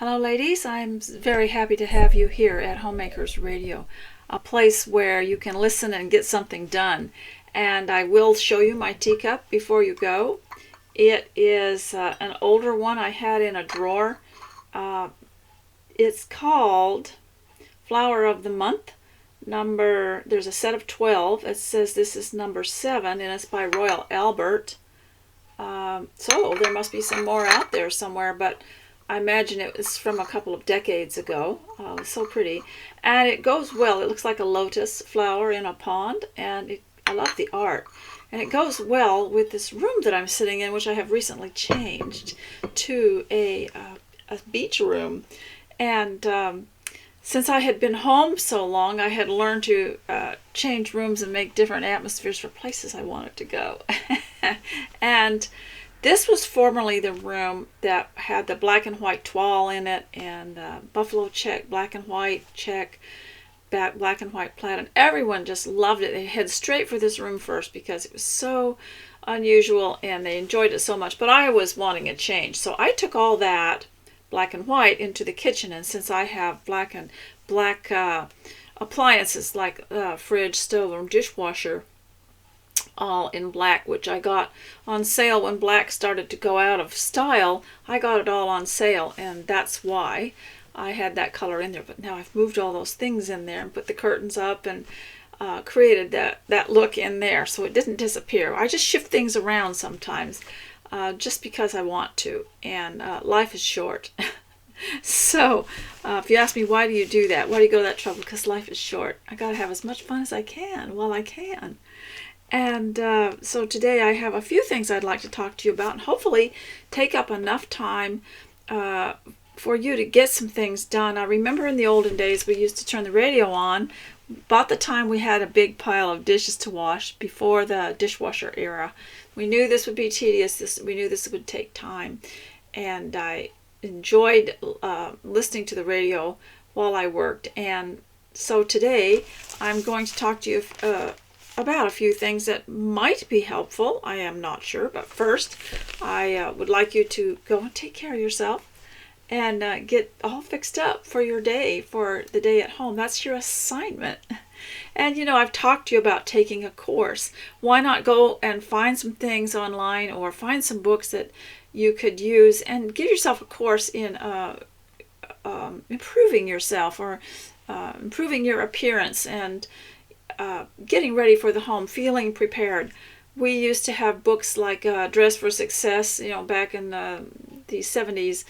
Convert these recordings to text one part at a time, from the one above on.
Hello, ladies. I'm very happy to have you here at Homemakers Radio, a place where you can listen and get something done. And I will show you my teacup before you go. It is an older one I had in a drawer. It's called Flower of the Month. There's a set of 12. It says this is number 7, and it's by Royal Albert. So there must be some more out there somewhere, but I imagine it was from a couple of decades ago. It's so pretty. And it goes well. It looks like a lotus flower in a pond, and I love the art. And it goes well with this room that I'm sitting in, which I have recently changed to a beach room. And since I had been home so long, I had learned to change rooms and make different atmospheres for places I wanted to go. And this was formerly the room that had the black and white toile in it, and buffalo check, black and white check, black and white plaid, and everyone just loved it. They head straight for this room first because it was so unusual and they enjoyed it so much. But I was wanting a change, so I took all that black and white into the kitchen, and since I have black appliances like fridge, stove, and dishwasher, all in black, which I got on sale when black started to go out of style. I got it all on sale, and that's why I had that color in there. But now I've moved all those things in there and put the curtains up and created that look in there, so it didn't disappear. I just shift things around sometimes just because I want to, and life is short. So if you ask me, why do you do that? Why do you go to that trouble? Because life is short. I got to have as much fun as I can while I can. And so today I have a few things I'd like to talk to you about, and hopefully take up enough time for you to get some things done. I remember in the olden days we used to turn the radio on about the time we had a big pile of dishes to wash before the dishwasher era. We knew this would be tedious. We knew this would take time. And I enjoyed listening to the radio while I worked. And so today I'm going to talk to you about a few things that might be helpful. I am not sure, but first I would like you to go and take care of yourself and get all fixed up for your day, for the day at home. That's your assignment. And I've talked to you about taking a course. Why not go and find some things online or find some books that you could use and give yourself a course in improving yourself, or improving your appearance, and getting ready for the home, feeling prepared. We used to have books like Dress for Success, back in the 70s,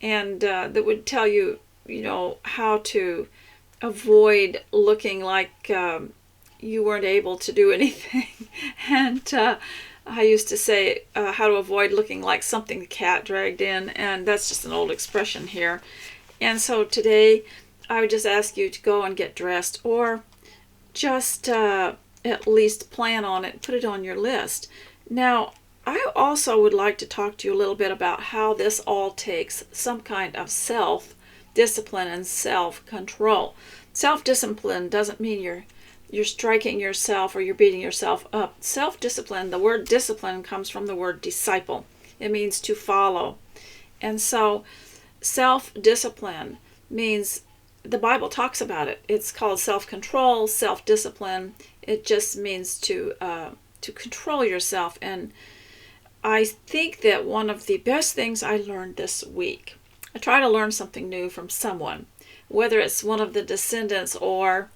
and that would tell you, how to avoid looking like you weren't able to do anything. And I used to say how to avoid looking like something the cat dragged in, and that's just an old expression here. And so today I would just ask you to go and get dressed, or just at least plan on it, put it on your list. Now, I also would like to talk to you a little bit about how this all takes some kind of self-discipline and self-control. Self-discipline doesn't mean you're striking yourself or you're beating yourself up. Self-discipline, the word discipline comes from the word disciple. It means to follow. And so self-discipline means, the Bible talks about it. It's called self-control, self-discipline. It just means to control yourself. And I think that one of the best things I learned this week, I try to learn something new from someone, whether it's one of the descendants or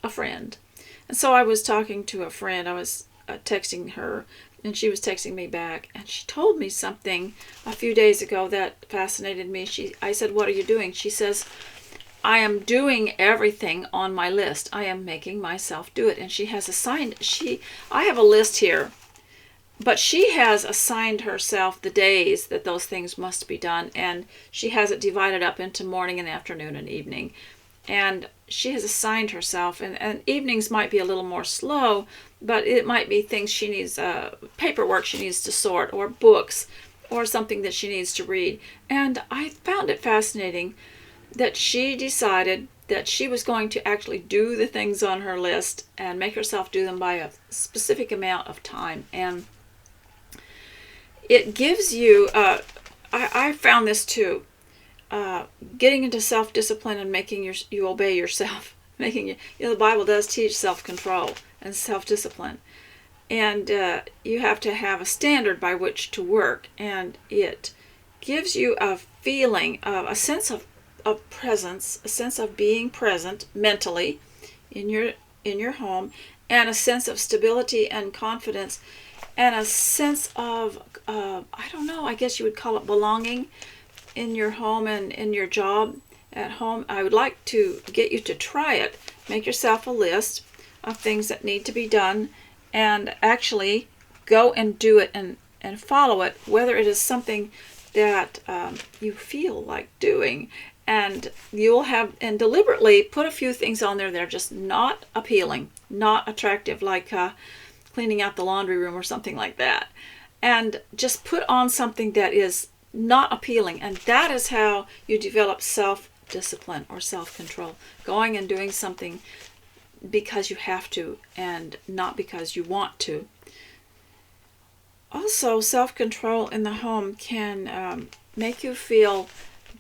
a friend. And so I was talking to a friend. I was texting her, and she was texting me back, and she told me something a few days ago that fascinated me. I said, "What are you doing?" She says, "I am doing everything on my list. I am making myself do it." And she has assigned, I have a list here, but she has assigned herself the days that those things must be done, and she has it divided up into morning and afternoon and evening. And she has assigned herself, and evenings might be a little more slow, but it might be things she needs, paperwork she needs to sort, or books, or something that she needs to read. And I found it fascinating that she decided that she was going to actually do the things on her list and make herself do them by a specific amount of time. And it gives you, I found this too, getting into self-discipline and making you obey yourself. Making the Bible does teach self-control and self-discipline. And you have to have a standard by which to work. And it gives you a feeling of a sense of presence, a sense of being present mentally in your home, and a sense of stability and confidence, and a sense of, I don't know, I guess you would call it belonging in your home and in your job at home. I would like to get you to try it. Make yourself a list of things that need to be done, and actually go and do it and follow it, whether it is something that you feel like doing. And you'll have, and deliberately put a few things on there that are just not appealing, not attractive, like cleaning out the laundry room or something like that. And just put on something that is not appealing. And that is how you develop self-discipline or self-control. Going and doing something because you have to and not because you want to. Also, self-control in the home can make you feel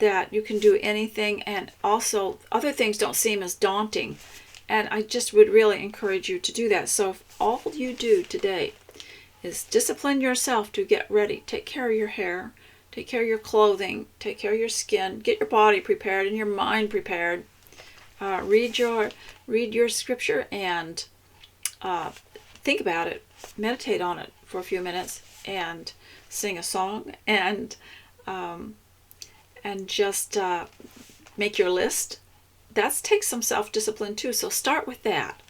that you can do anything, and also other things don't seem as daunting. And I just would really encourage you to do that. So if all you do today is discipline yourself to get ready, take care of your hair, take care of your clothing, take care of your skin, get your body prepared and your mind prepared, read your scripture and think about it, meditate on it for a few minutes, and sing a song, and just make your list. That takes some self-discipline too, so start with that.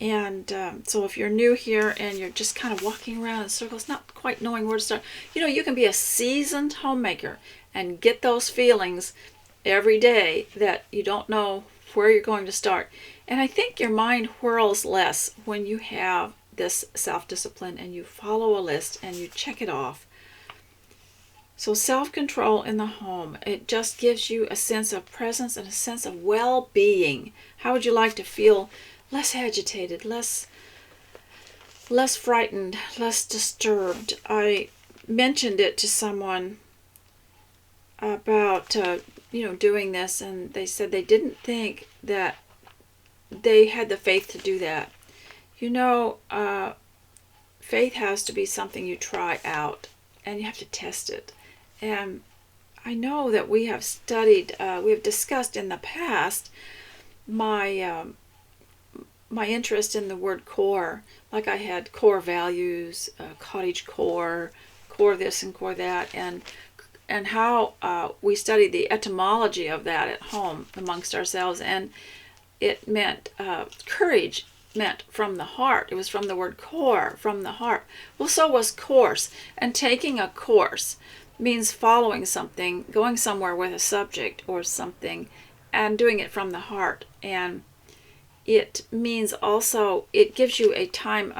And so if you're new here and you're just kind of walking around in circles, not quite knowing where to start, you can be a seasoned homemaker and get those feelings every day that you don't know where you're going to start. And I think your mind whirls less when you have this self-discipline and you follow a list and you check it off. So self-control in the home, it just gives you a sense of presence and a sense of well-being. How would you like to feel less agitated, less frightened, less disturbed? I mentioned it to someone about doing this, and they said they didn't think that they had the faith to do that. Faith has to be something you try out, and you have to test it. And I know that we have discussed in the past my interest in the word core. Like I had core values, cottage core this and core that, and how we studied the etymology of that at home amongst ourselves. And it meant courage meant from the heart. It was from the word core, from the heart. Well, so was course. And taking a course means following something, going somewhere with a subject or something, and doing it from the heart. And it means also, it gives you a time.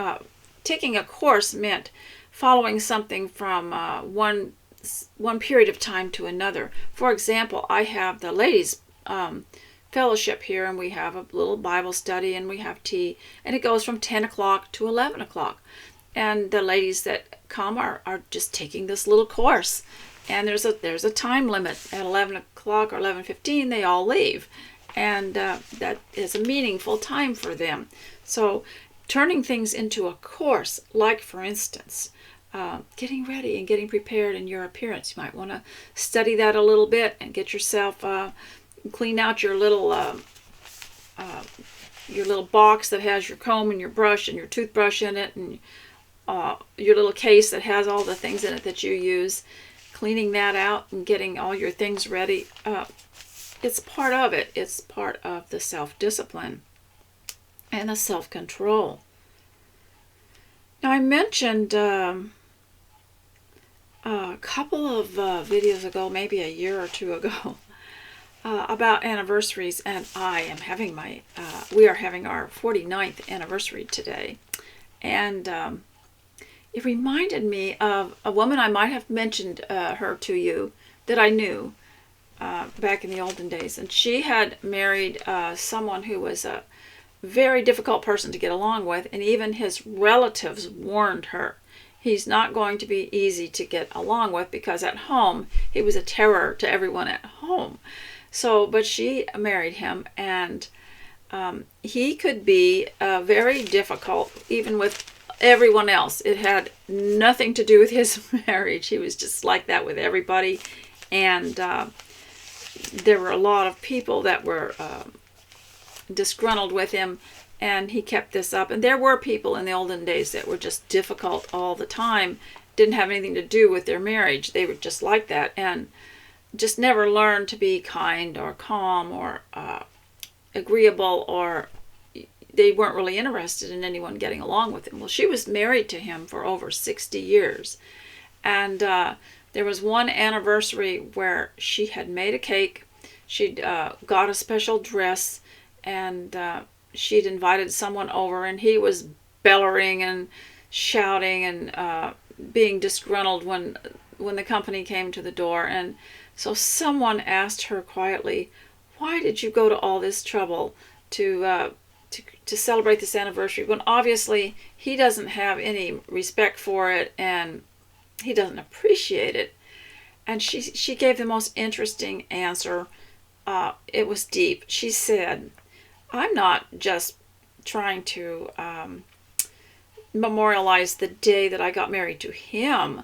Taking a course meant following something from one period of time to another. For example, I have the ladies' fellowship here, and we have a little Bible study, and we have tea, and it goes from 10 o'clock to 11 o'clock. And the ladies that come are just taking this little course. And there's a time limit. At 11 o'clock or 11:15, they all leave. And that is a meaningful time for them. So turning things into a course, like for instance, getting ready and getting prepared in your appearance. You might want to study that a little bit and get yourself, clean out your little box that has your comb and your brush and your toothbrush in it, and your little case that has all the things in it that you use. Cleaning that out and getting all your things ready. It's part of it. It's part of the self-discipline and the self-control. Now, I mentioned a couple of videos ago, maybe a year or two ago, about anniversaries, and we are having our 49th anniversary today. And it reminded me of a woman, I might have mentioned her to you, that I knew back in the olden days. And she had married someone who was a very difficult person to get along with, and even his relatives warned her. He's not going to be easy to get along with, because at home he was a terror to everyone at home. So, but she married him, and he could be very difficult even with everyone else. It had nothing to do with his marriage. He was just like that with everybody, and there were a lot of people that were disgruntled with him, and he kept this up. And there were people in the olden days that were just difficult all the time, didn't have anything to do with their marriage. They were just like that, and just never learned to be kind or calm or agreeable, or they weren't really interested in anyone getting along with him. Well, she was married to him for over 60 years. And there was one anniversary where she had made a cake. She'd got a special dress, and she'd invited someone over, and he was bellowing and shouting and being disgruntled when the company came to the door. And so someone asked her quietly, "Why did you go to all this trouble to celebrate this anniversary when obviously he doesn't have any respect for it and he doesn't appreciate it?" And she gave the most interesting answer. It was deep. She said, "I'm not just trying to memorialize the day that I got married to him.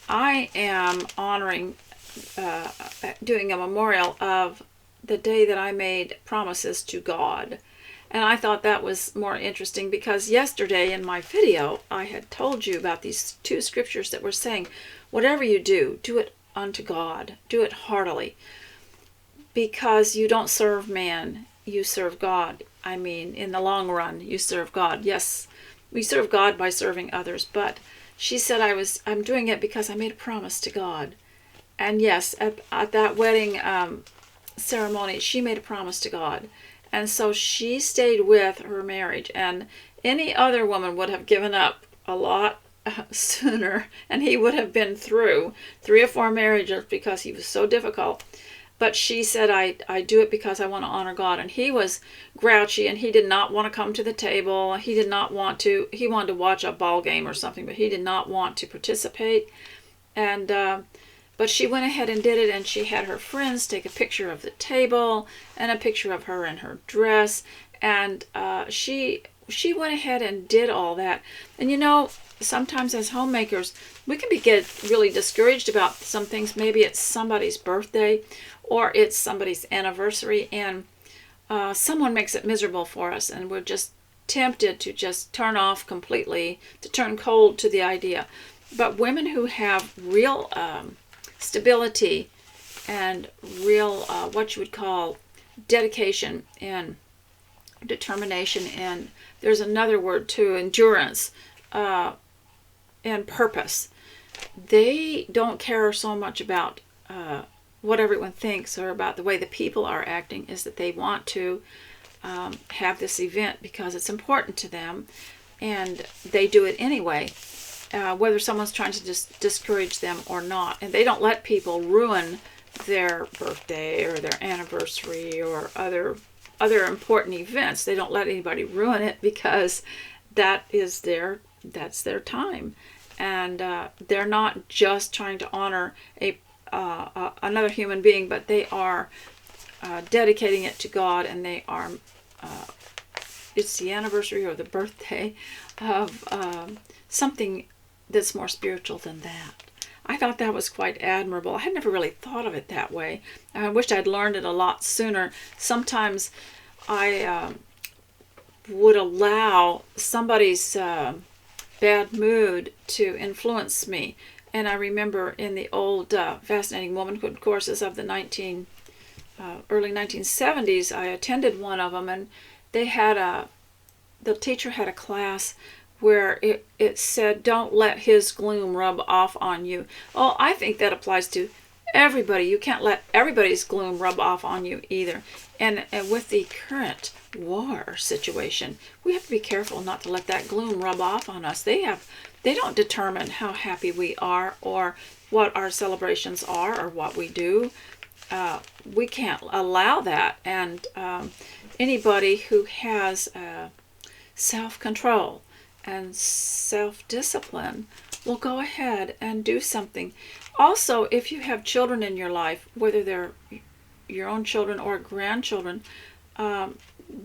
I am honoring, doing a memorial of the day that I made promises to God." And I thought that was more interesting, because yesterday in my video I had told you about these two scriptures that were saying, whatever you do, do it unto God. Do it heartily. Because you don't serve man, you serve God. I mean, in the long run, you serve God. Yes, we serve God by serving others, but she said I'm doing it because I made a promise to God. And yes, at that wedding ceremony, she made a promise to God. And so she stayed with her marriage, and any other woman would have given up a lot sooner, and he would have been through 3 or 4 marriages because he was so difficult. But she said, I do it because I want to honor God. And he was grouchy, and he did not want to come to the table. He wanted to watch a ball game or something, but he did not want to participate. And but she went ahead and did it, and she had her friends take a picture of the table and a picture of her in her dress. And she went ahead and did all that. And you know, sometimes as homemakers, we can get really discouraged about some things. Maybe it's somebody's birthday or it's somebody's anniversary, and someone makes it miserable for us, and we're just tempted to just turn off completely, to turn cold to the idea. But women who have real stability and real what you would call dedication and determination, and there's another word too, endurance, and purpose. They don't care so much about what everyone thinks or about the way the people are acting, is that they want to have this event because it's important to them, and they do it anyway, whether someone's trying to discourage them or not. And they don't let people ruin their birthday or their anniversary or other important events. They don't let anybody ruin it, because that's their time, and they're not just trying to honor another human being, but they are dedicating it to God, and they are it's the anniversary or the birthday of something that's more spiritual than that. I thought that was quite admirable. I had never really thought of it that way. I wished I'd learned it a lot sooner. Sometimes I would allow somebody's bad mood to influence me. And I remember in the old Fascinating Womanhood courses of the early 1970s, I attended one of them, and the teacher had a class where it said, "Don't let his gloom rub off on you." Well, I think that applies to everybody. You can't let everybody's gloom rub off on you either. And with the current war situation, we have to be careful not to let that gloom rub off on us. They don't determine how happy we are or what our celebrations are or what we do. We can't allow that. And anybody who has self-control and self-discipline well, go ahead and do something. Also, if you have children in your life, whether they're your own children or grandchildren,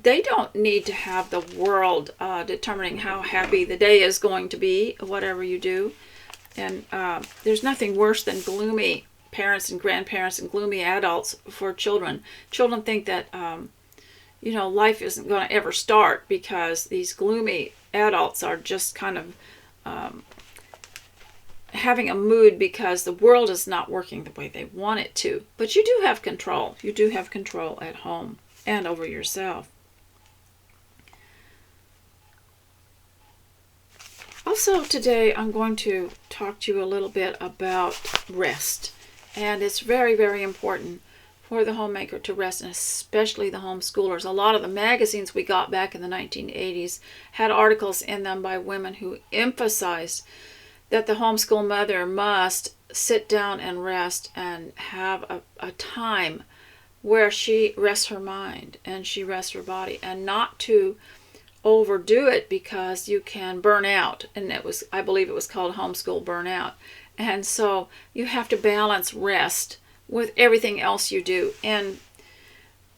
they don't need to have the world determining how happy the day is going to be, whatever you do. And there's nothing worse than gloomy parents and grandparents and gloomy adults for children. Children think that, life isn't going to ever start because these gloomy adults are just kind of having a mood because the world is not working the way they want it to. But you do have control. You do have control at home and over yourself. Also today I'm going to talk to you a little bit about rest. And it's very, very important for the homemaker to rest, and especially the homeschoolers. A lot of the magazines we got back in the 1980s had articles in them by women who emphasized that the homeschool mother must sit down and rest and have a time where she rests her mind and she rests her body, and not to overdo it because you can burn out. And I believe it was called homeschool burnout. And so you have to balance rest with everything else you do. And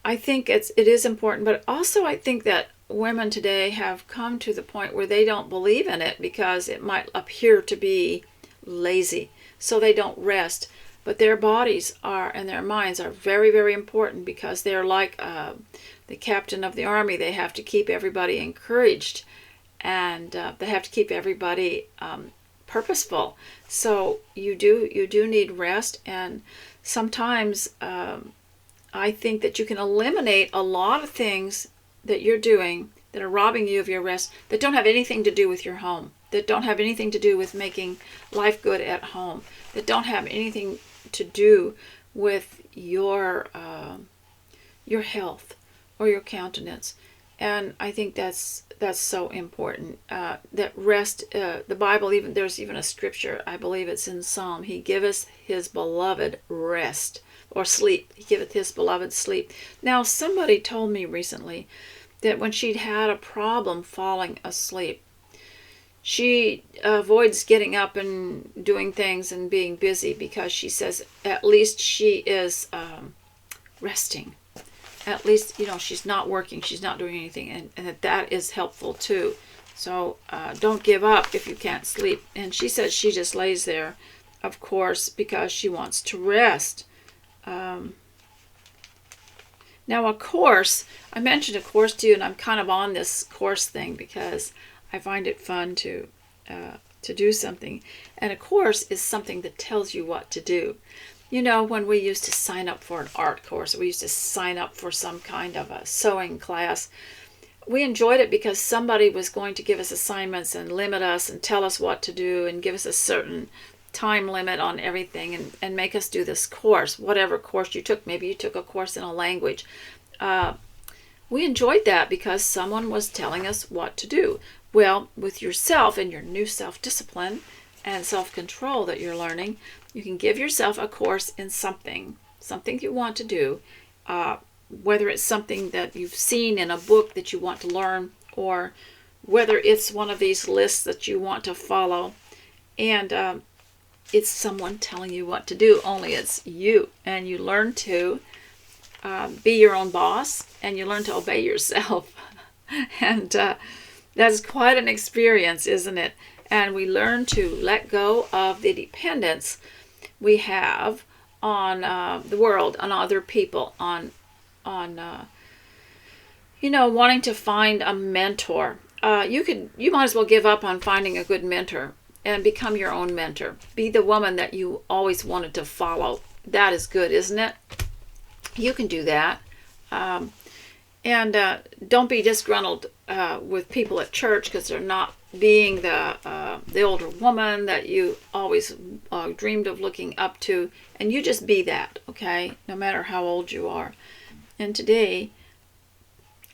I think it is important, but also I think that women today have come to the point where they don't believe in it because it might appear to be lazy. So they don't rest. But their bodies and their minds are very, very important because they're like the captain of the army. They have to keep everybody encouraged, and they have to keep everybody purposeful. So you do need rest, and sometimes I think that you can eliminate a lot of things that you're doing that are robbing you of your rest, that don't have anything to do with your home, that don't have anything to do with making life good at home, that don't have anything to do with your health or your countenance. And I think that's so important. That rest, the Bible, there's even a scripture, I believe it's in Psalm, He giveth His beloved rest, or sleep. He giveth His beloved sleep. Now, somebody told me recently that when she'd had a problem falling asleep, she avoids getting up and doing things and being busy because she says at least she is resting. At least, she's not working, she's not doing anything, and that is helpful too. So don't give up if you can't sleep. And she says she just lays there, of course, because she wants to rest. Now, a course, I mentioned a course to you, and I'm kind of on this course thing because I find it fun to do something. And a course is something that tells you what to do. When we used to sign up for an art course, we used to sign up for some kind of a sewing class, we enjoyed it because somebody was going to give us assignments and limit us and tell us what to do and give us a certain time limit on everything and make us do this course, whatever course you took. Maybe you took a course in a language. We enjoyed that because someone was telling us what to do. Well, with yourself and your new self-discipline and self-control that you're learning, you can give yourself a course in something you want to do, whether it's something that you've seen in a book that you want to learn, or whether it's one of these lists that you want to follow, and it's someone telling you what to do, only it's you, and you learn to be your own boss, and you learn to obey yourself. And that's quite an experience, isn't it? And we learn to let go of the dependence we have on the world, on other people, on wanting to find a mentor. You might as well give up on finding a good mentor and become your own mentor. Be the woman that you always wanted to follow. That is good, isn't it? You can do that. And don't be disgruntled with people at church because they're not being the older woman that you always dreamed of looking up to. And you just be that, okay? No matter how old you are. And today,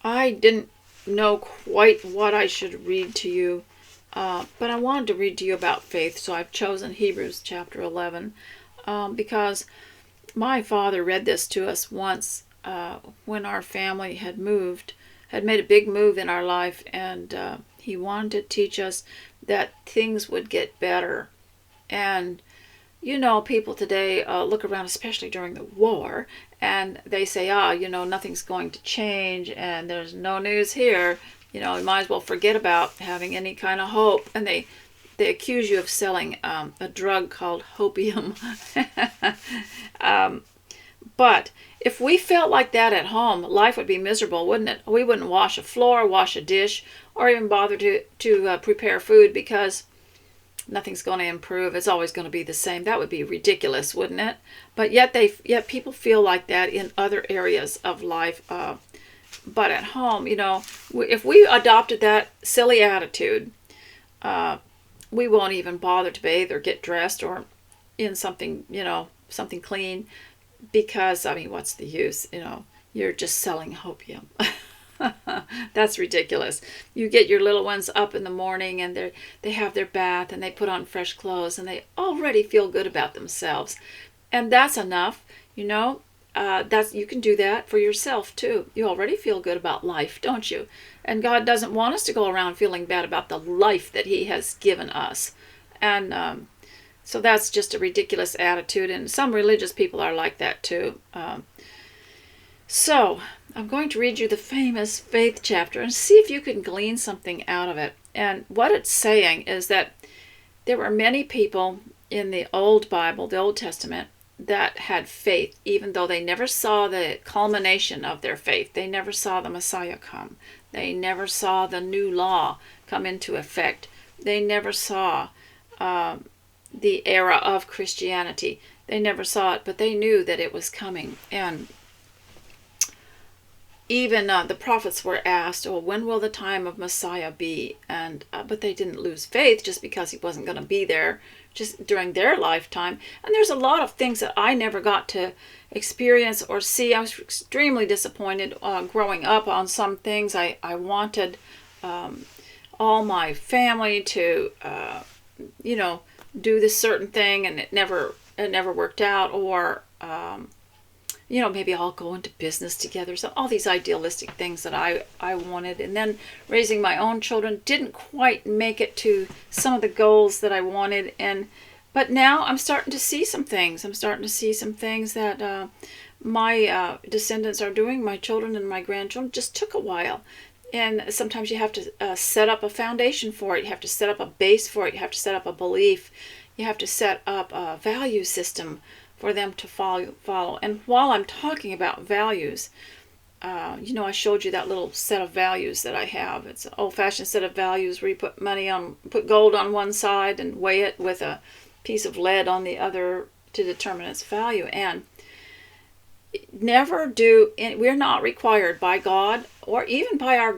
I didn't know quite what I should read to you, but I wanted to read to you about faith. So I've chosen Hebrews chapter 11 because my father read this to us once when our family had made a big move in our life, and he wanted to teach us that things would get better And people today look around, especially during the war, and they say, nothing's going to change and there's no news here. You might as well forget about having any kind of hope. And they accuse you of selling a drug called hopium. But if we felt like that at home, life would be miserable, wouldn't it? We wouldn't wash a floor, wash a dish, or even bother to prepare food, because nothing's going to improve. It's always going to be the same. That would be ridiculous, wouldn't it? But yet people feel like that in other areas of life. But at home, if we adopted that silly attitude, we won't even bother to bathe or get dressed or in something, something clean, because, what's the use? You're just selling hopium. That's ridiculous. You get your little ones up in the morning and they have their bath and they put on fresh clothes and they already feel good about themselves. And that's enough, you can do that for yourself too. You already feel good about life, don't you? And God doesn't want us to go around feeling bad about the life that He has given us. And so that's just a ridiculous attitude, and some religious people are like that too. So I'm going to read you the famous faith chapter and see if you can glean something out of it. And what it's saying is that there were many people in the Old Bible, the Old Testament, that had faith, even though they never saw the culmination of their faith. They never saw the Messiah come. They never saw the new law come into effect. They never saw the era of Christianity. They never saw it, but they knew that it was coming. And even the prophets were asked, when will the time of Messiah be? And but they didn't lose faith just because He wasn't going to be there just during their lifetime. And there's a lot of things that I never got to experience or see. I was extremely disappointed growing up on some things. I wanted all my family to, do this certain thing, and it never worked out. Or maybe I'll go into business together. So all these idealistic things that I wanted. And then raising my own children didn't quite make it to some of the goals that I wanted. But now I'm starting to see some things. I'm starting to see some things that my descendants are doing, my children and my grandchildren. Just took a while. And sometimes you have to set up a foundation for it. You have to set up a base for it. You have to set up a belief. You have to set up a value system for them to follow. And while I'm talking about values, I showed you that little set of values that I have. It's an old-fashioned set of values where you put gold on one side and weigh it with a piece of lead on the other to determine its value. And we're not required by God, or even by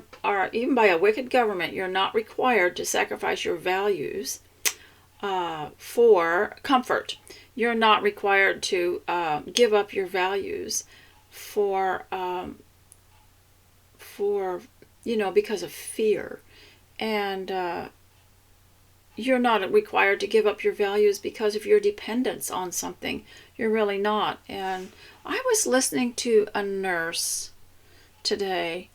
even by a wicked government. You're not required to sacrifice your values for comfort. You're not required to give up your values for because of fear. And you're not required to give up your values because of your dependence on something. You're really not. And I was listening to a nurse today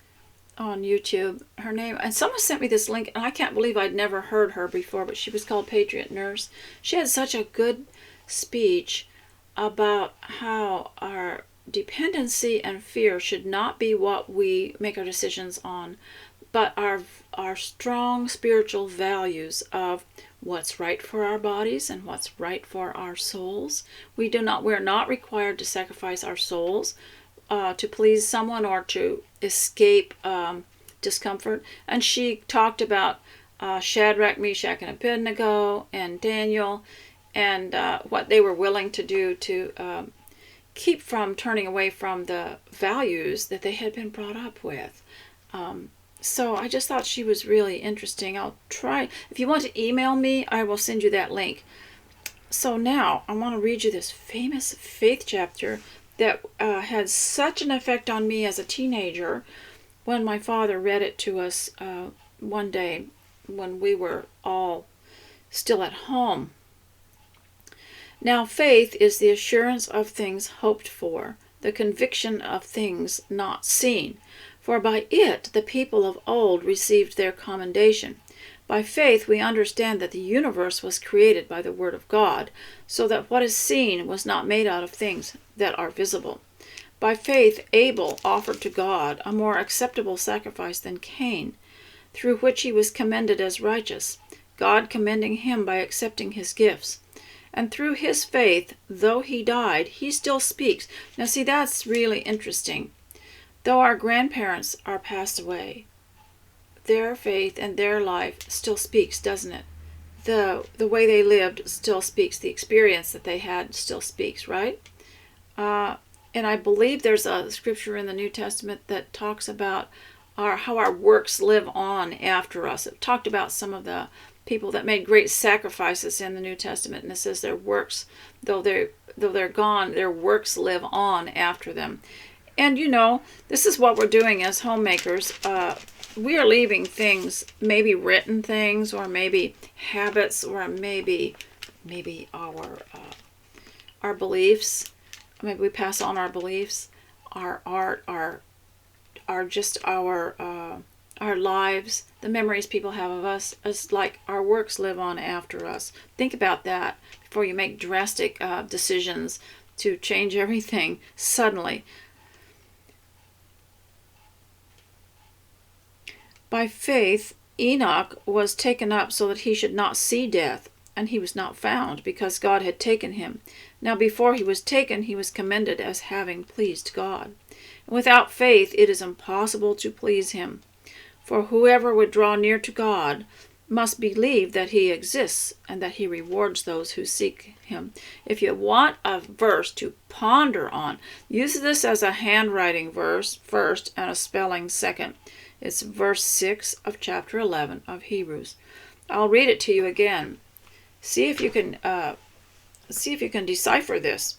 on YouTube. Her name, and someone sent me this link, and I can't believe I'd never heard her before, but she was called Patriot Nurse. She had such a good speech about how our dependency and fear should not be what we make our decisions on, but our strong spiritual values of what's right for our bodies and what's right for our souls. We're not required to sacrifice our souls to please someone or to escape discomfort. And she talked about Shadrach, Meshach, and Abednego, and Daniel, and what they were willing to do to keep from turning away from the values that they had been brought up with. So I just thought she was really interesting. I'll try. If you want to email me, I will send you that link. So now I want to read you this famous faith chapter that had such an effect on me as a teenager when my father read it to us one day when we were all still at home. Now faith is the assurance of things hoped for, the conviction of things not seen. For by it the people of old received their commendation. By faith we understand that the universe was created by the word of God, so that what is seen was not made out of things that are visible. By faith Abel offered to God a more acceptable sacrifice than Cain, through which he was commended as righteous, God commending him by accepting his gifts. And through his faith, though he died, he still speaks. Now see, that's really interesting. Though our grandparents are passed away, their faith and their life still speaks, doesn't it? The way they lived still speaks. The experience that they had still speaks, right? And I believe there's a scripture in the New Testament that talks about how our works live on after us. It talked about some of the people that made great sacrifices in the New Testament, and it says their works, though they're gone, their works live on after them. And this is what we're doing as homemakers. We are leaving things, maybe written things, or maybe habits, or maybe our beliefs. Maybe we pass on our beliefs, our art, our lives, the memories people have of us. It's like our works live on after us. Think about that before you make drastic decisions to change everything suddenly. By faith, Enoch was taken up so that he should not see death, and he was not found, because God had taken him. Now before he was taken, he was commended as having pleased God. And without faith it is impossible to please him. For whoever would draw near to God must believe that he exists, and that he rewards those who seek him. If you want a verse to ponder on, use this as a handwriting verse first and a spelling second. It's verse 6 of chapter 11 of Hebrews. I'll read it to you again. See if you can decipher this.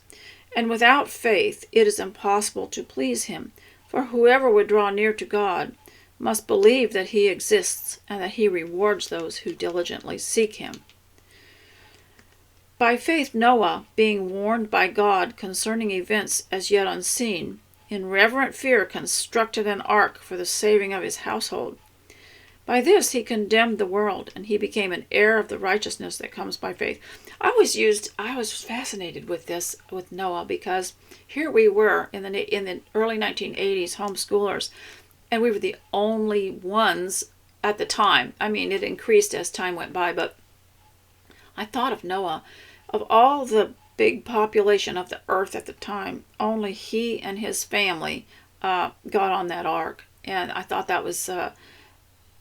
And without faith it is impossible to please him. For whoever would draw near to God must believe that he exists, and that he rewards those who diligently seek him. By faith Noah, being warned by God concerning events as yet unseen, in reverent fear constructed an ark for the saving of his household. By this he condemned the world, and he became an heir of the righteousness that comes by faith. I was fascinated with this, with Noah, because here we were in the early 1980s, homeschoolers, and we were the only ones at the time. I mean, it increased as time went by, but I thought of Noah. Of all the big population of the earth at the time, only he and his family got on that ark. And I thought that was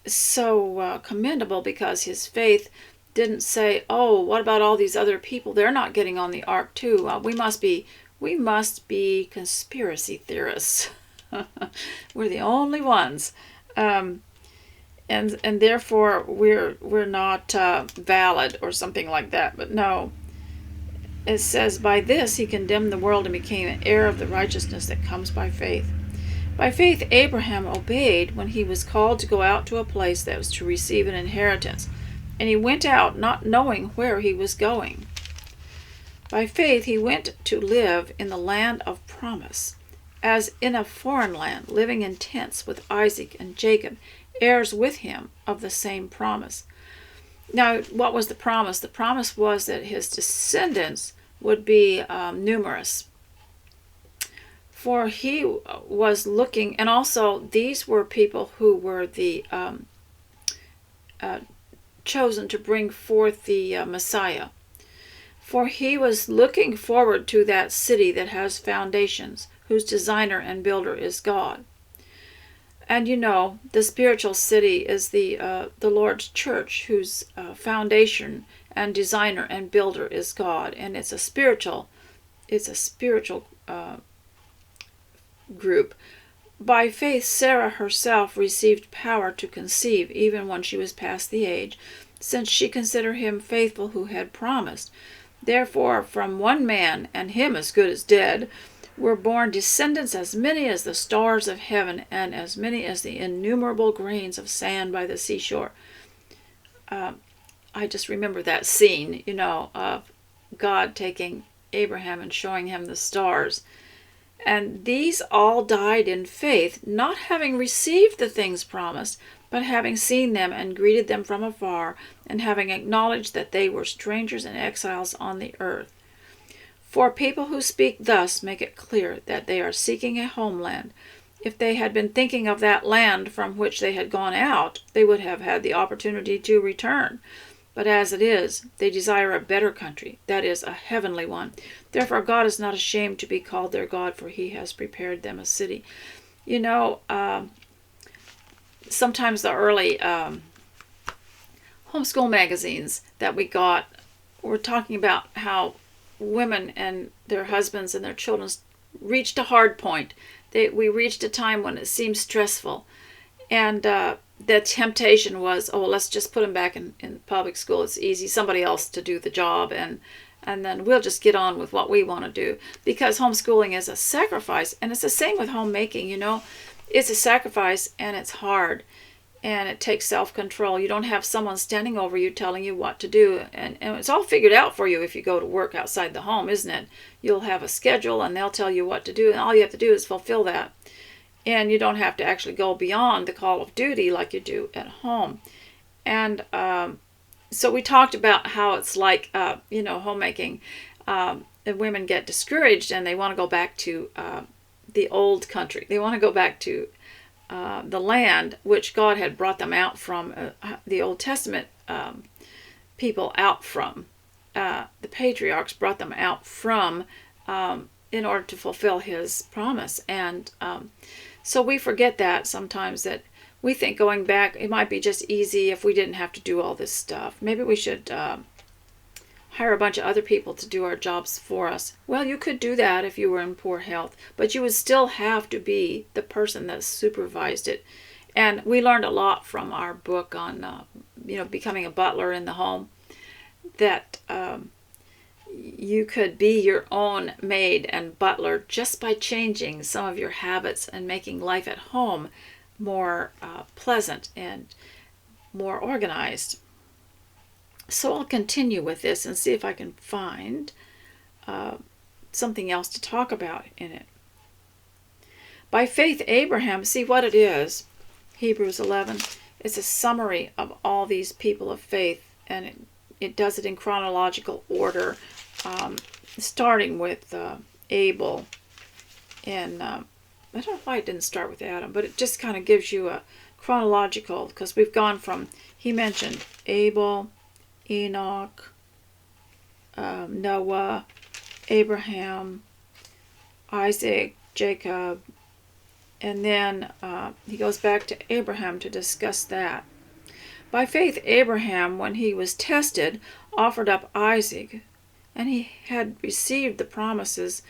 so commendable, because his faith didn't say, oh, what about all these other people? They're not getting on the ark too. We must be conspiracy theorists. We're the only ones. And therefore we're not valid or something like that. But no, it says, by this he condemned the world and became an heir of the righteousness that comes by faith. By faith Abraham obeyed when he was called to go out to a place that was to receive an inheritance, and he went out not knowing where he was going. By faith he went to live in the land of promise, as in a foreign land, living in tents with Isaac and Jacob, heirs with him of the same promise. Now, what was the promise? The promise was that his descendants would be numerous. For he was looking, and also these were people who were the chosen to bring forth the Messiah. For he was looking forward to that city that has foundations, whose designer and builder is God. And the spiritual city is the Lord's church, whose foundation and designer and builder is God. And it's a spiritual group. By faith Sarah herself received power to conceive, even when she was past the age, since she considered him faithful who had promised. Therefore from one man, and him as good as dead, were born descendants as many as the stars of heaven, and as many as the innumerable grains of sand by the seashore. I just remember that scene, of God taking Abraham and showing him the stars. And these all died in faith, not having received the things promised, But having seen them and greeted them from afar, and having acknowledged that they were strangers and exiles on the earth. For people who speak thus make it clear that they are seeking a homeland. If they had been thinking of that land from which they had gone out, they would have had the opportunity to return. But as it is, they desire a better country, that is, a heavenly one. Therefore God is not ashamed to be called their God, for he has prepared them a city. You know, sometimes the early homeschool magazines that we got were talking about how women and their husbands and their children reached a hard point. We reached a time when it seemed stressful. And the temptation was, oh, let's just put them back in public school. It's easy. Somebody else to do the job. And then we'll just get on with what we want to do. Because homeschooling is a sacrifice. And it's the same with homemaking, you know. It's a sacrifice and it's hard. And it takes self-control. You don't have someone standing over you telling you what to do. And it's all figured out for you if you go to work outside the home, isn't it? You'll have a schedule and they'll tell you what to do. And all you have to do is fulfill that. And you don't have to actually go beyond the call of duty like you do at home. And so we talked about how it's like, homemaking. And women get discouraged and they want to go back to the old country. They want to go back to the land which God had brought them out from, the Old Testament people out from. The patriarchs brought them out from in order to fulfill his promise. And so we forget that sometimes, that we think going back, it might be just easy if we didn't have to do all this stuff. Maybe we should hire a bunch of other people to do our jobs for us. Well, you could do that if you were in poor health, but you would still have to be the person that supervised it. And we learned a lot from our book on, becoming a butler in the home, that you could be your own maid and butler just by changing some of your habits and making life at home more pleasant and more organized. So I'll continue with this and see if I can find something else to talk about in it. By faith, Abraham, see what it is. Hebrews 11 is a summary of all these people of faith, and it does it in chronological order, starting with Abel. And I don't know why it didn't start with Adam, but it just kind of gives you a chronological, because we've gone from, he mentioned Abel, Enoch, Noah, Abraham, Isaac, Jacob, and then he goes back to Abraham to discuss that. By faith, Abraham, when he was tested, offered up Isaac, and he had received the promises,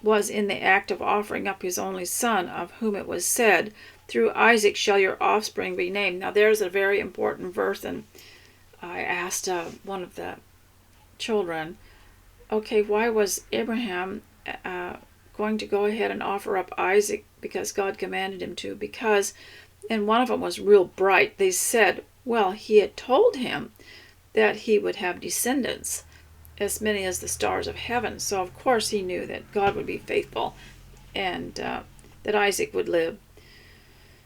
was in the act of offering up his only son, of whom it was said, through Isaac shall your offspring be named. Now there's a very important verse, and I asked one of the children, okay, why was Abraham going to go ahead and offer up Isaac? Because God commanded him to. Because, and one of them was real bright, they said, well, he had told him that he would have descendants as many as the stars of heaven. So of course he knew that God would be faithful and that Isaac would live.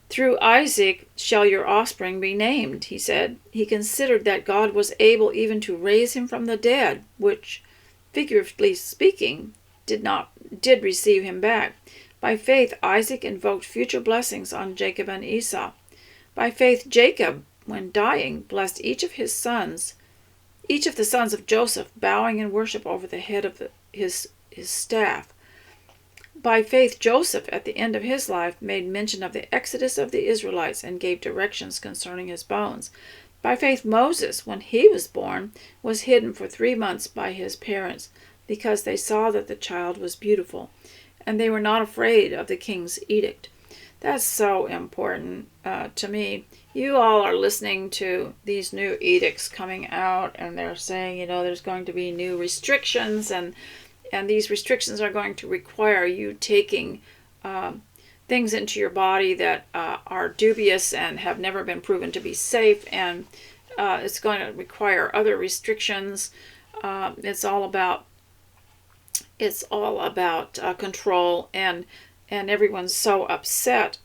Through Isaac shall your offspring be named, he said. He considered that God was able even to raise him from the dead, which, figuratively speaking, did receive him back. By faith, Isaac invoked future blessings on Jacob and Esau. By faith, Jacob, when dying, blessed each of the sons of Joseph, bowing in worship over the head of his staff. By faith, Joseph, at the end of his life, made mention of the exodus of the Israelites and gave directions concerning his bones. By faith, Moses, when he was born, was hidden for 3 months by his parents, because they saw that the child was beautiful, and they were not afraid of the king's edict. That's so important to me. You all are listening to these new edicts coming out, and they're saying, there's going to be new restrictions, and these restrictions are going to require you taking things into your body that are dubious and have never been proven to be safe, and it's going to require other restrictions. It's all about control, and everyone's so upset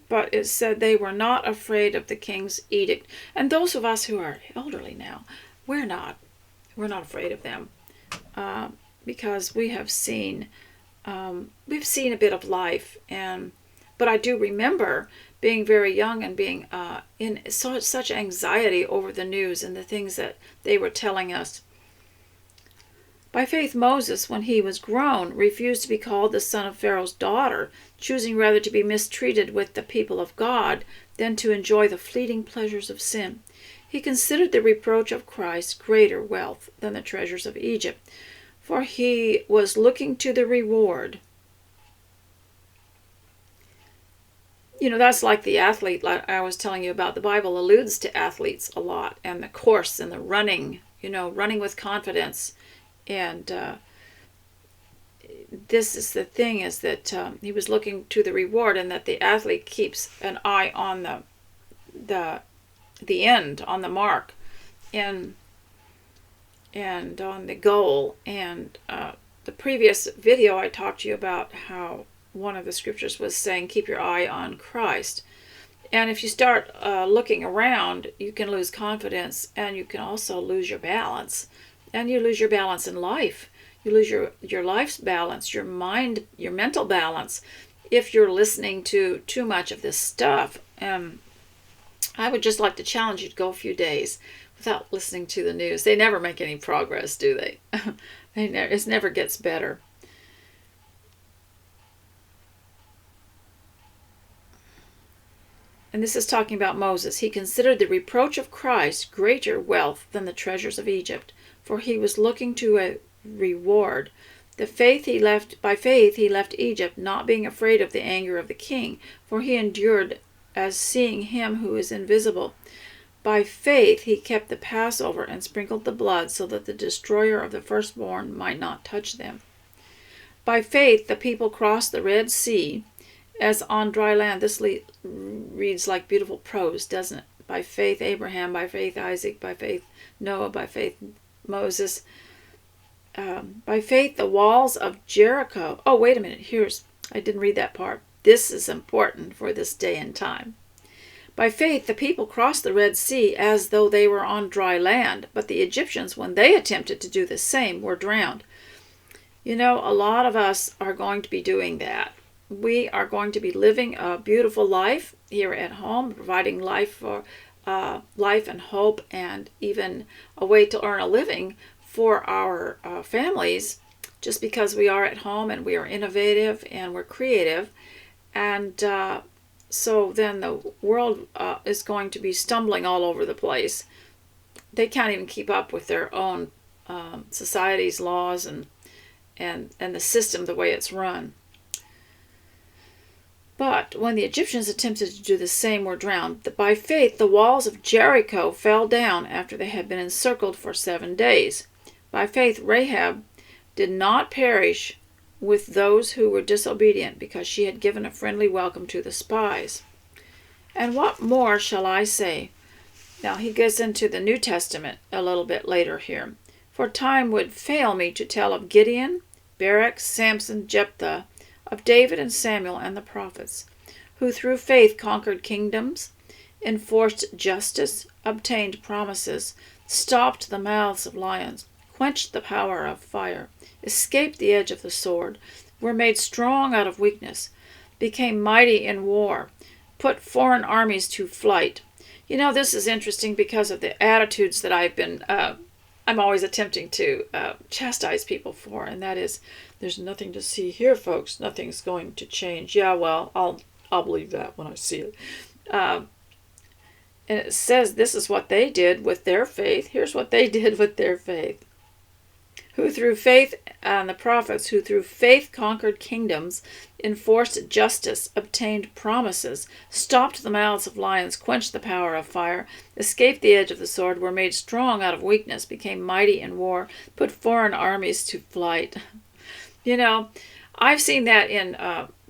But it said they were not afraid of the king's edict. And those of us who are elderly now, we're not afraid of them, because we have seen we've seen a bit of life. But I do remember being very young and being in such anxiety over the news and the things that they were telling us. By faith, Moses, when he was grown, refused to be called the son of Pharaoh's daughter, choosing rather to be mistreated with the people of God than to enjoy the fleeting pleasures of sin. He considered the reproach of Christ greater wealth than the treasures of Egypt, for he was looking to the reward. That's like the athlete, like I was telling you about. The Bible alludes to athletes a lot, and the course and the running, running with confidence. And this is the thing, is that he was looking to the reward, and that the athlete keeps an eye on the end, on the mark, and on the goal. And the previous video I talked to you about how one of the scriptures was saying, keep your eye on Christ. And if you start looking around, you can lose confidence, and you can also lose your balance. And you lose your balance in life. You lose your life's balance, your mind, your mental balance, if you're listening to too much of this stuff. And I would just like to challenge you to go a few days without listening to the news. They never make any progress, do they? It never gets better. And this is talking about Moses. He considered the reproach of Christ greater wealth than the treasures of Egypt, for he was looking to a reward. By faith he left Egypt, not being afraid of the anger of the king, for he endured as seeing him who is invisible. By faith he kept the Passover and sprinkled the blood, so that the destroyer of the firstborn might not touch them. By faith the people crossed the Red Sea as on dry land. This reads like beautiful prose, doesn't it? By faith Abraham, by faith Isaac, by faith Noah, by faith Moses. By faith the walls of Jericho. Oh, wait a minute. I didn't read that part. This is important for this day and time. By faith the people crossed the Red Sea as though they were on dry land, but the Egyptians, when they attempted to do the same, were drowned. A lot of us are going to be doing that. We are going to be living a beautiful life here at home, providing life for life and hope, and even a way to earn a living for our families, just because we are at home and we are innovative and we're creative. And so then the world is going to be stumbling all over the place. They can't even keep up with their own society's laws and the system the way it's run. But when the Egyptians attempted to do the same, were drowned. By faith the walls of Jericho fell down after they had been encircled for 7 days. By faith Rahab did not perish with those who were disobedient, because she had given a friendly welcome to the spies. And what more shall I say? Now he gets into the New Testament a little bit later here. For time would fail me to tell of Gideon, Barak, Samson, Jephthah, of David and Samuel and the prophets, who through faith conquered kingdoms, enforced justice, obtained promises, stopped the mouths of lions, quenched the power of fire, escaped the edge of the sword, were made strong out of weakness, became mighty in war, put foreign armies to flight. This is interesting because of the attitudes that I'm always attempting to chastise people for, and that is, there's nothing to see here, folks. Nothing's going to change. Yeah, well, I'll believe that when I see it. And it says this is what they did with their faith. Here's what they did with their faith. Who through faith, and the prophets, who through faith conquered kingdoms, enforced justice, obtained promises, stopped the mouths of lions, quenched the power of fire, escaped the edge of the sword, were made strong out of weakness, became mighty in war, put foreign armies to flight. I've seen that in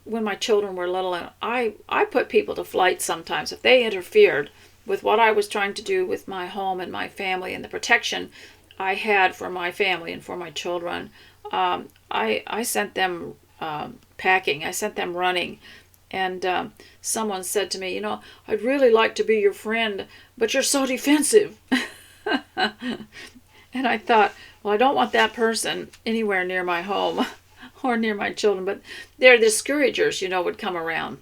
when my children were little, and I put people to flight sometimes. If they interfered with what I was trying to do with my home and my family and the protection I had for my family and for my children, I sent them packing. I sent them running, And someone said to me, I'd really like to be your friend, but you're so defensive. And I thought, well, I don't want that person anywhere near my home or near my children, but they're discouragers, would come around.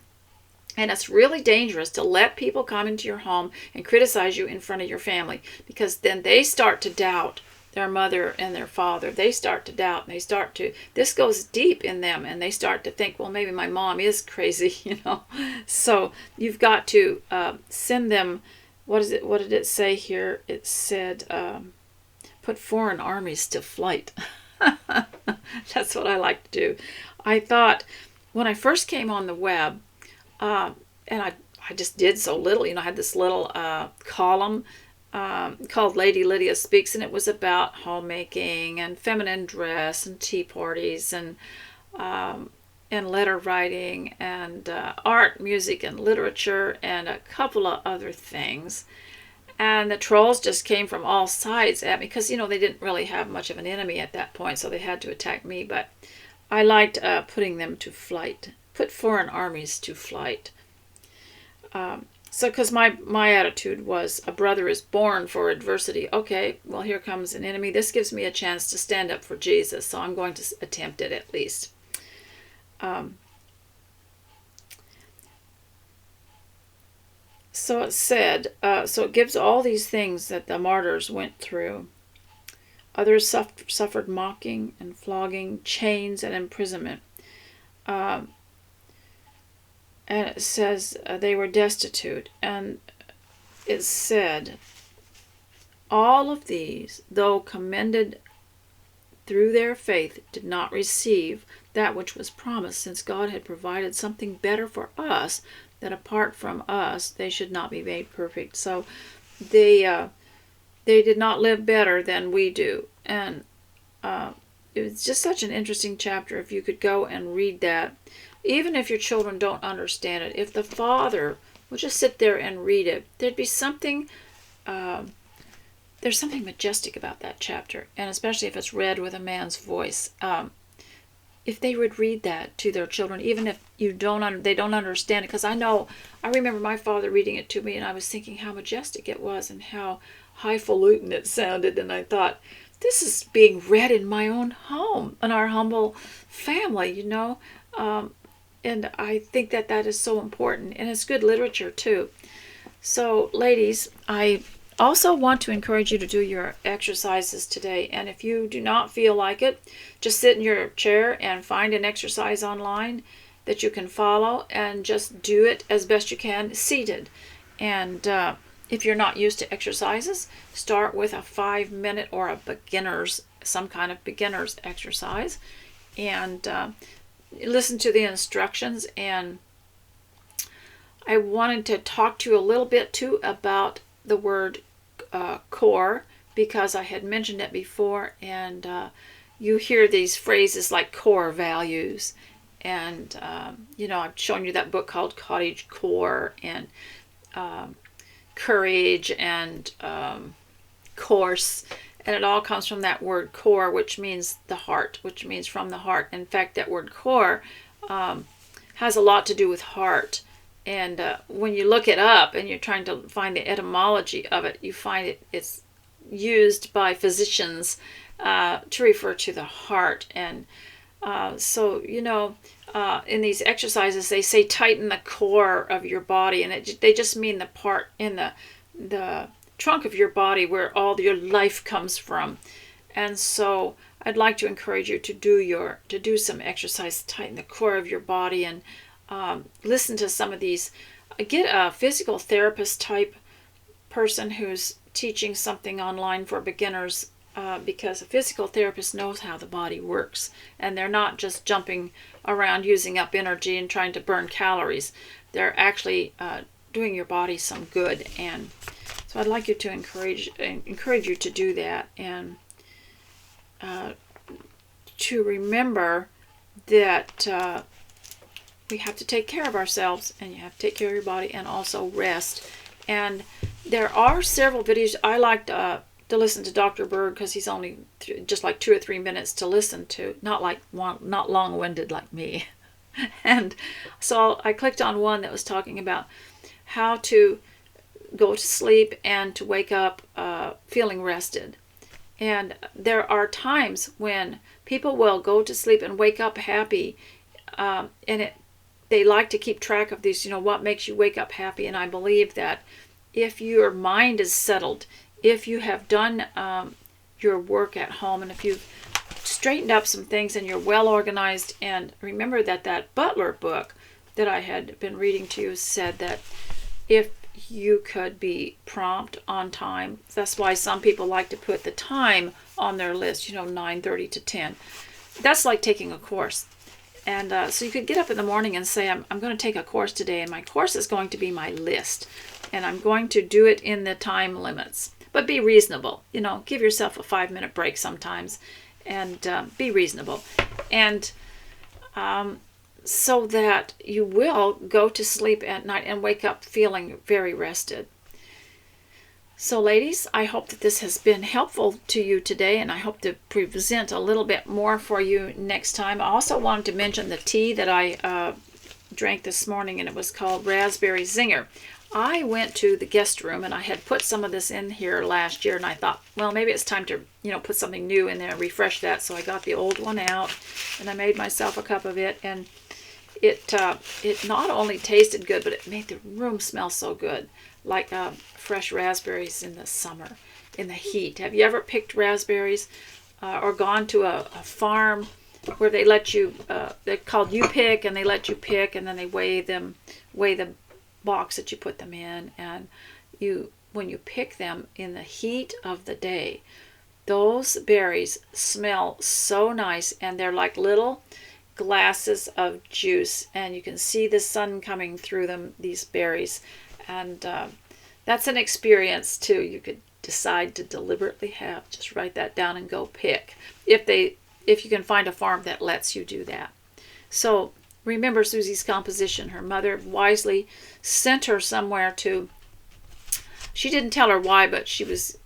And it's really dangerous to let people come into your home and criticize you in front of your family, because then they start to doubt their mother and their father. They start to doubt, and this goes deep in them, and they start to think, well, maybe my mom is crazy, So you've got to send them, what did it say here? It said, put foreign armies to flight. That's what I like to do. I thought when I first came on the web, and I just did so little, I had this little column called Lady Lydia Speaks, and it was about homemaking and feminine dress and tea parties and letter writing and art, music, and literature, and a couple of other things. And the trolls just came from all sides at me because, they didn't really have much of an enemy at that point, so they had to attack me. But I liked putting them to flight, put foreign armies to flight. So because my attitude was, a brother is born for adversity. Okay, well, here comes an enemy. This gives me a chance to stand up for Jesus, so I'm going to attempt it at least. So it said, so it gives all these things that the martyrs went through. Others suffered mocking and flogging, chains and imprisonment. And it says they were destitute. And it said, all of these, though commended through their faith, did not receive that which was promised, since God had provided something better for us, that apart from us they should not be made perfect. So they did not live better than we do. And it was just such an interesting chapter. If you could go and read that, even if your children don't understand it, if the father would just sit there and read it, there'd be something there's something majestic about that chapter, and especially if it's read with a man's voice. If they would read that to their children, even if they don't understand it, because I remember my father reading it to me, and I was thinking how majestic it was and how highfalutin it sounded, and I thought, this is being read in my own home, in our humble family, and I think that is so important, and it's good literature too. So, ladies, I also want to encourage you to do your exercises today, and if you do not feel like it, just sit in your chair and find an exercise online that you can follow and just do it as best you can seated. And if you're not used to exercises, start with a 5-minute or some kind of beginner's exercise, and listen to the instructions. And I wanted to talk to you a little bit too about the word core, because I had mentioned it before, and you hear these phrases like core values, and I've shown you that book called Cottage Core, and courage, and course, and it all comes from that word core, which means the heart, which means from the heart. In fact, that word core has a lot to do with heart. And when you look it up and you're trying to find the etymology of it, you find it's used by physicians to refer to the heart. And so, in these exercises, they say tighten the core of your body. And they just mean the part in the trunk of your body where all your life comes from. And so I'd like to encourage you to do some exercise, tighten the core of your body, and listen to some of these. Get a physical therapist type person who's teaching something online for beginners, because a physical therapist knows how the body works, and they're not just jumping around using up energy and trying to burn calories. They're actually doing your body some good. And so I'd like you to encourage you to do that, and to remember that we have to take care of ourselves, and you have to take care of your body, and also rest. And there are several videos. I like to listen to Dr. Berg, because he's only just like 2 or 3 minutes to listen to, not long-winded like me. And so I clicked on one that was talking about how to go to sleep and to wake up feeling rested. And there are times when people will go to sleep and wake up happy, and they like to keep track of these, what makes you wake up happy. And I believe that if your mind is settled, if you have done your work at home, and if you've straightened up some things and you're well organized, and remember that Butler book that I had been reading to you said that if you could be prompt on time, that's why some people like to put the time on their list, 9:30 to 10. That's like taking a course. And so you could get up in the morning and say, I'm going to take a course today, and my course is going to be my list, and I'm going to do it in the time limits. But be reasonable. Give yourself a 5-minute break sometimes, and be reasonable. And so that you will go to sleep at night and wake up feeling very rested. So ladies, I hope that this has been helpful to you today, and I hope to present a little bit more for you next time. I also wanted to mention the tea that I drank this morning, and it was called Raspberry Zinger. I went to the guest room, and I had put some of this in here last year, and I thought, well, maybe it's time to, put something new in there, refresh that. So I got the old one out, and I made myself a cup of it, and it not only tasted good, but it made the room smell so good, like fresh raspberries in the summer, in the heat. Have you ever picked raspberries or gone to a farm where they let you, they're called You Pick, and they let you pick, and then they weigh the box that you put them in, and when you pick them in the heat of the day, those berries smell so nice, and they're like little glasses of juice, and you can see the sun coming through them, these berries. And that's an experience too. You could decide to deliberately have, just write that down and go pick, if you can find a farm that lets you do that. So remember Susie's composition. Her mother wisely sent her somewhere to, she didn't tell her why, but she was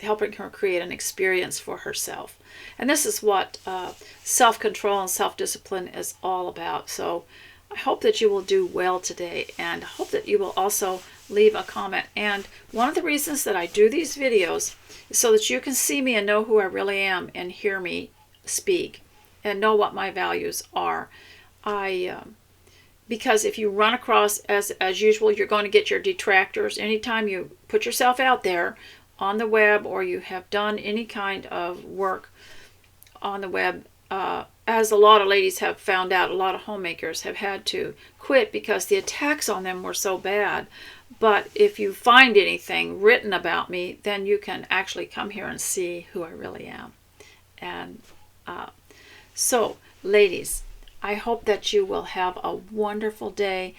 helping her create an experience for herself. And this is what self-control and self-discipline is all about. So I hope that you will do well today, and I hope that you will also leave a comment. And one of the reasons that I do these videos is so that you can see me and know who I really am, and hear me speak and know what my values are. Because if you run across, as usual, you're going to get your detractors. Anytime you put yourself out there on the web, or you have done any kind of work on the web, as a lot of ladies have found out, a lot of homemakers have had to quit because the attacks on them were so bad. But if you find anything written about me, then you can actually come here and see who I really am. And so, ladies, I hope that you will have a wonderful day.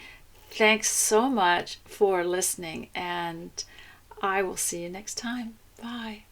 Thanks so much for listening, and I will see you next time. Bye.